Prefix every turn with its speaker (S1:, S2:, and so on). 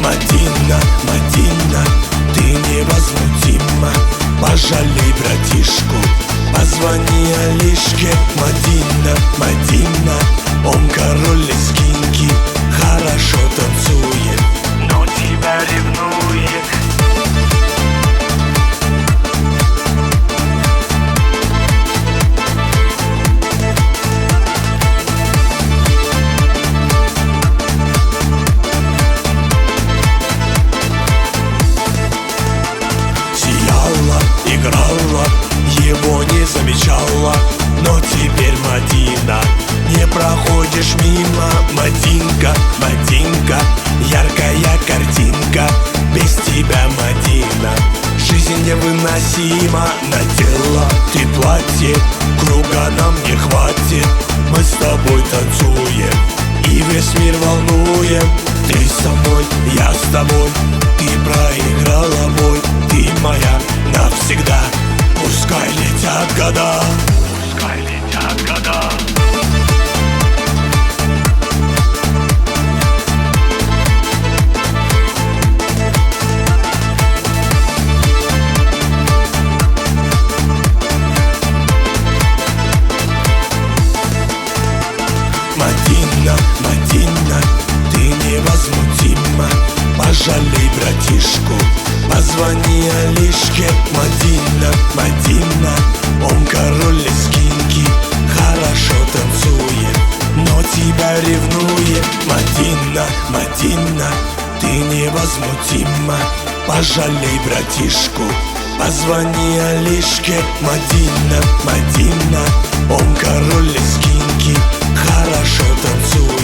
S1: Мадина, Мадина, ты невозмутима. Пожалей братишку, позвони Алишке. Мадина, Мадина, он король лезгинки, хорошо танцует, но тебя ревнует. Играла, его не замечала, но теперь Мадина, не проходишь мимо. Мадинка, Мадинка, яркая картинка, без тебя, Мадина, жизнь невыносима. Надела ты платье, круга нам не хватит, мы с тобой танцуем и весь мир волнуем. Ты со мной, я с тобой, ты проиграла бой, ты моя навсегда. Пускай летят года, пускай летят года. Мадина, Мадина, ты невозмутима. Пожалей братишку, позвони Алишке. Мадина, Мадина, он король лезгинки, хорошо танцует, но тебя ревнует. Мадина, Мадина, ты невозмутима. Пожалей братишку, позвони Алишке. Мадина, Мадина, он король лезгинки, хорошо танцует.